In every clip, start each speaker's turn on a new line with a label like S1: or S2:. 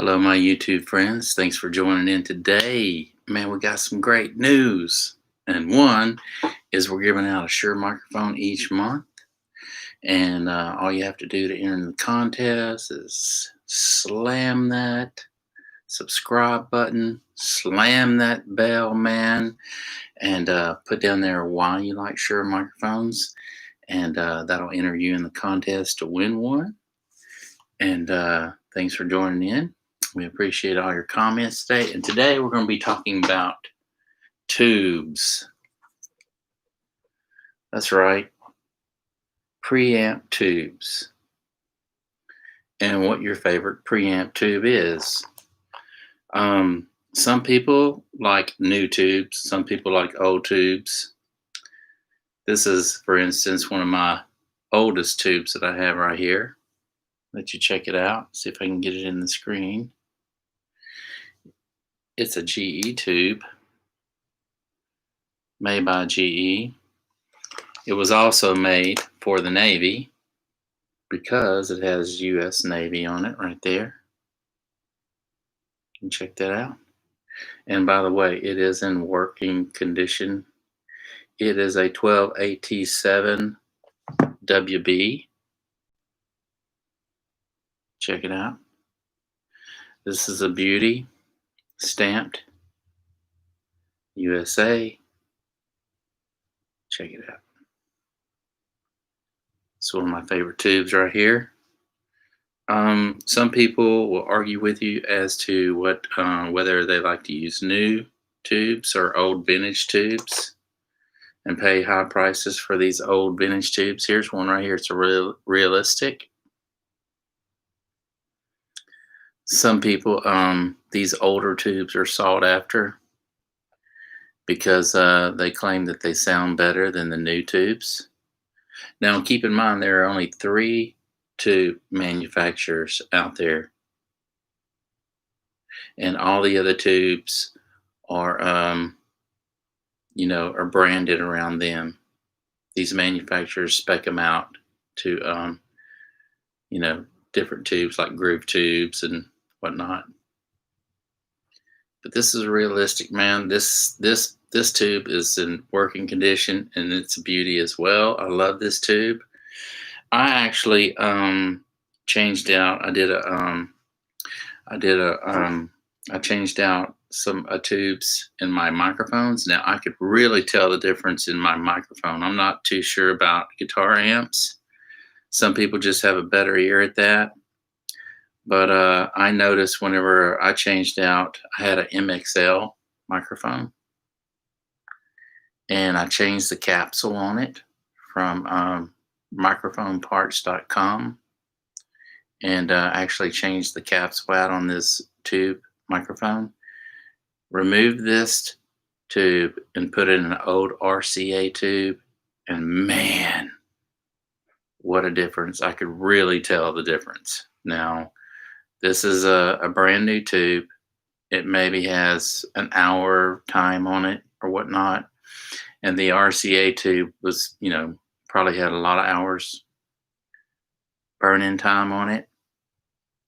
S1: Hello, my YouTube friends. Thanks for joining in today. Man, we got some great news. And one is we're giving out a Shure microphone each month. And all you have to do to enter the contest is slam that subscribe button, slam that bell, man, and put down there why you like Shure microphones. And that'll enter you in the contest to win one. And thanks for joining in. We appreciate all your comments today. And today we're going to be talking about tubes. That's right. Preamp tubes. And what your favorite preamp tube is. Some people like new tubes. Some people like old tubes. This is, for instance, one of my oldest tubes that I have right here. Let you check it out. See if I can get it in the screen. It's a GE tube made by GE. It was also made for the Navy because it has US Navy on it right there. You can check that out. And by the way, it is in working condition. It is a 12AT7 WB. Check it out. This is a beauty. Stamped USA. Check it out. It's one of my favorite tubes right here. Some people will argue with you as to whether they like to use new tubes or old vintage tubes and pay high prices for these old vintage tubes. Here's one right here. It's a realistic. Some people, these older tubes are sought after because they claim that they sound better than the new tubes. Now, keep in mind, there are only 3 tube manufacturers out there. And all the other tubes are, are branded around them. These manufacturers spec them out to, different tubes like groove tubes and whatnot. But this is realistic, man. This tube is in working condition and it's a beauty as well. I love this tube. I actually changed out. I changed out some tubes in my microphones. Now I could really tell the difference in my microphone. I'm not too sure about guitar amps. Some people just have a better ear at that. But I noticed whenever I changed out, I had an MXL microphone. And I changed the capsule on it from microphoneparts.com. And actually changed the capsule out on this tube microphone. Removed this tube and put it in an old RCA tube. And man, what a difference. I could really tell the difference. Now, this is a brand new tube. It maybe has an hour time on it or whatnot. And the RCA tube was, probably had a lot of hours burn-in time on it.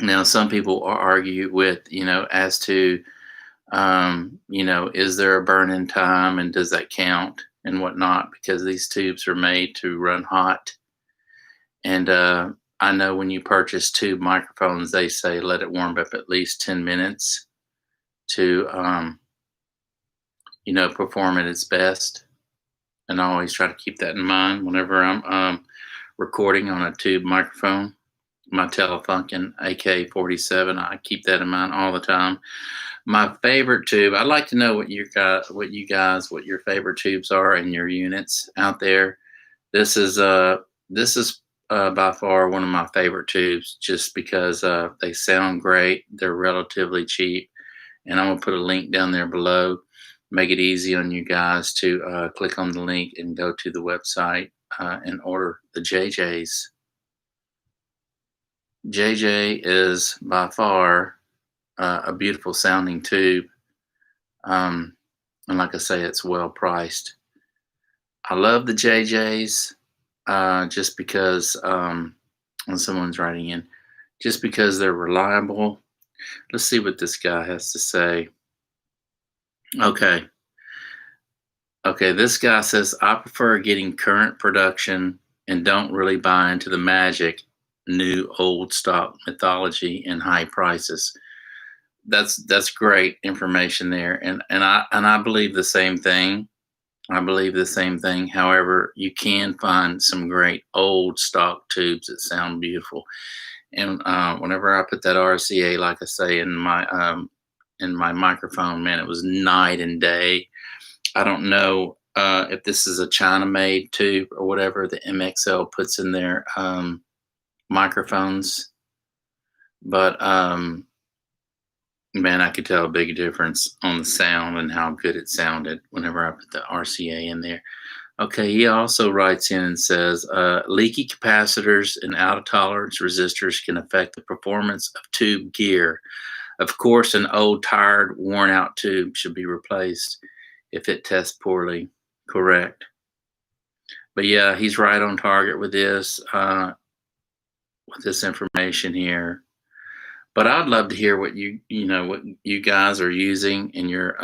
S1: Now, some people argue with, as to, is there a burn-in time and does that count and whatnot? Because these tubes are made to run hot. And I know when you purchase tube microphones, they say let it warm up at least 10 minutes to, perform at its best. And I always try to keep that in mind whenever I'm recording on a tube microphone. My Telefunken AK-47, I keep that in mind all the time. My favorite tube, I'd like to know what your favorite tubes are in your units out there. This is by far one of my favorite tubes just because they sound great. They're relatively cheap. And I'm going to put a link down there below. Make it easy on you guys to click on the link and go to the website and order the JJs. JJ is by far a beautiful sounding tube. And like I say, it's well priced. I love the JJs. Just because when someone's writing in, just because they're reliable Let's see what this guy has to say. Okay. Okay, this guy says, I prefer getting current production and don't really buy into the magic, new old stock mythology and high prices. That's great information there. And I believe the same thing. I believe the same thing. However, you can find some great old stock tubes that sound beautiful. And whenever I put that RCA, like I say, in my microphone, man, it was night and day. I don't know if this is a China-made tube or whatever the MXL puts in their microphones, but man, I could tell a big difference on the sound and how good it sounded whenever I put the RCA in there. Okay, he also writes in and says, leaky capacitors and out of tolerance resistors can affect the performance of tube gear. Of course, an old, tired, worn out tube should be replaced if it tests poorly. Correct. But yeah, he's right on target with this information here. But I'd love to hear what what you guys are using in your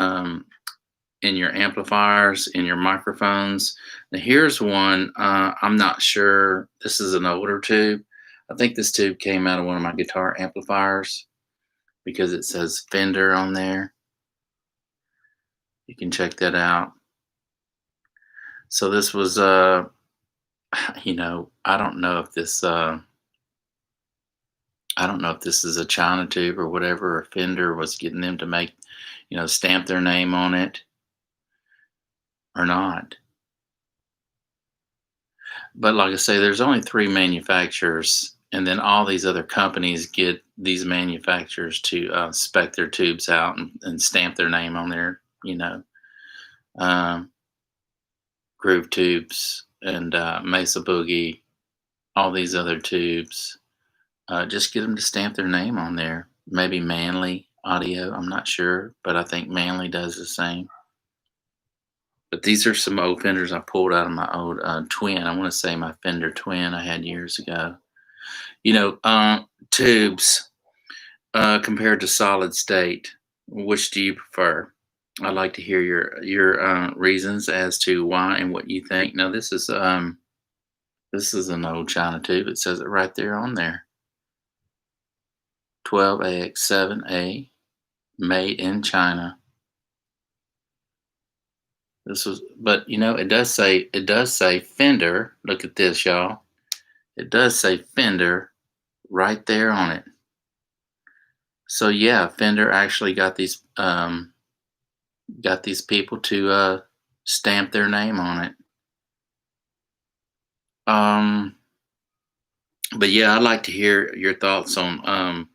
S1: amplifiers, in your microphones. Now here's one. I'm not sure. This is an older tube. I think this tube came out of one of my guitar amplifiers because it says Fender on there. You can check that out. So this was I don't know if this I don't know if this is a China tube or whatever, or Fender was getting them to make, stamp their name on it or not. But like I say, there's only 3 manufacturers, and then all these other companies get these manufacturers to spec their tubes out and stamp their name on there, Groove Tubes and Mesa Boogie, all these other tubes. Just get them to stamp their name on there. Maybe Manley Audio, I'm not sure, but I think Manley does the same. But these are some old Fenders I pulled out of my old Twin. I want to say my Fender Twin I had years ago. Tubes compared to solid state, which do you prefer? I'd like to hear your reasons as to why and what you think. Now this is an old China tube. It says it right there on there. JJECC81, made in China. This was, but it does say Fender. Look at this, y'all. It does say Fender right there on it. So yeah, Fender actually got these people to stamp their name on it. But yeah, I'd like to hear your thoughts on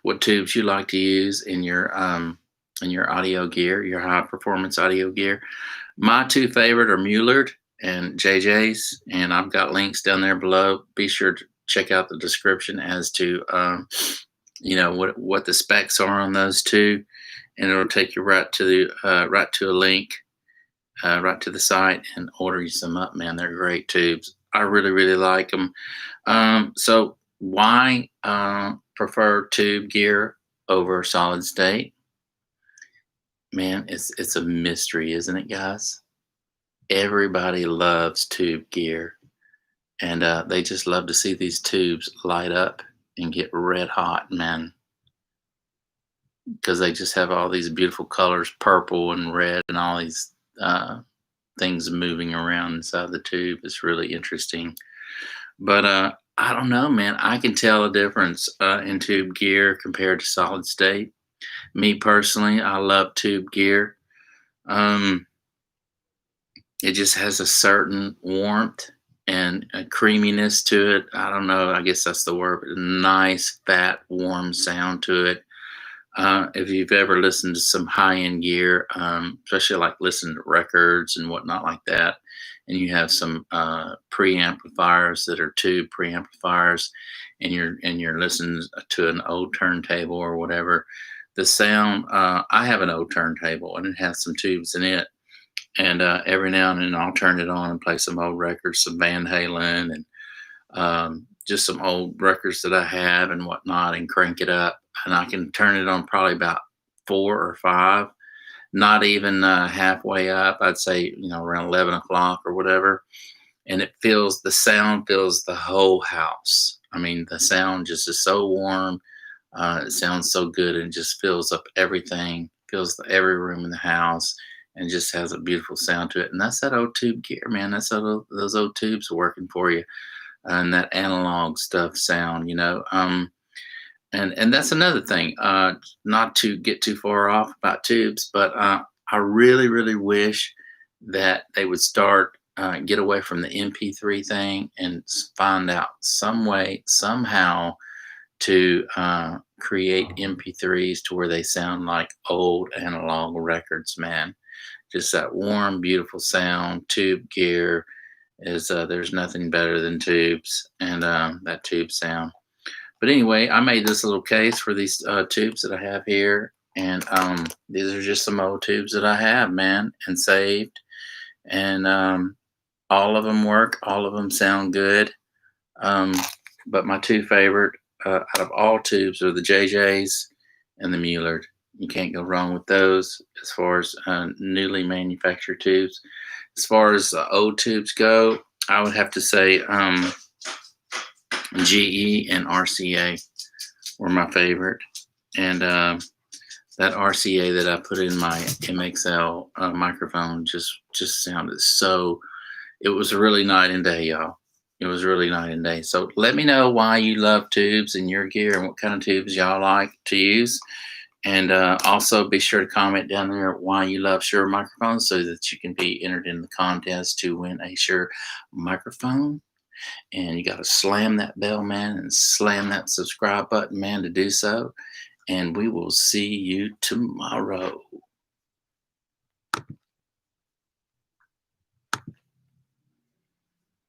S1: what tubes you like to use in your audio gear, your high performance audio gear. My 2 favorite are Mullard and JJ's, and I've got links down there below. Be sure to check out the description as to what the specs are on those 2, and it'll take you right to a link, right to the site, and order you some up. Man, they're great tubes. I really, really like them. So why prefer tube gear over solid state? Man, it's a mystery, isn't it, guys? Everybody loves tube gear, and they just love to see these tubes light up and get red hot, man, because they just have all these beautiful colors, purple and red, and all these things moving around inside the tube. It's really interesting. But I don't know, man. I can tell a difference in tube gear compared to solid state. Me personally, I love tube gear. It just has a certain warmth and a creaminess to it. I don't know. I guess that's the word. But a nice, fat, warm sound to it. If you've ever listened to some high-end gear, especially like listening to records and whatnot like that, and you have some preamplifiers that are tube preamplifiers, and you're listening to an old turntable or whatever, the sound. I have an old turntable, and it has some tubes in it, and every now and then I'll turn it on and play some old records, some Van Halen, and just some old records that I have and whatnot, and crank it up, and I can turn it on probably about 4 or 5, not even halfway up. I'd say, around 11 o'clock or whatever, and the sound fills the whole house. I mean, the sound just is so warm. It sounds so good and just fills up everything, fills every room in the house, and just has a beautiful sound to it. And that's that old tube gear, man. That's how those old tubes are working for you, and that analog stuff sound, and that's another thing. Not to get too far off about tubes, but I really, really wish that they would start get away from the MP3 thing and find out some way, somehow, to create MP3s to where they sound like old analog records, man. Just that warm, beautiful sound. Tube gear is there's nothing better than tubes and that tube sound. But anyway, I made this little case for these tubes that I have here, and these are just some old tubes that I have, man, and saved, and all of them work, all of them sound good. But my two favorite out of all tubes are the JJs and the Mullard. You can't go wrong with those as far as newly manufactured tubes. As far as old tubes go, I would have to say GE and RCA were my favorite. And that RCA that I put in my MXL microphone just sounded so, it was really night and day, y'all. It was really night and day. So let me know why you love tubes in your gear and what kind of tubes y'all like to use. And also be sure to comment down there why you love Shure microphones so that you can be entered in the contest to win a Shure microphone. And you got to slam that bell, man, and slam that subscribe button, man, to do so. And we will see you tomorrow.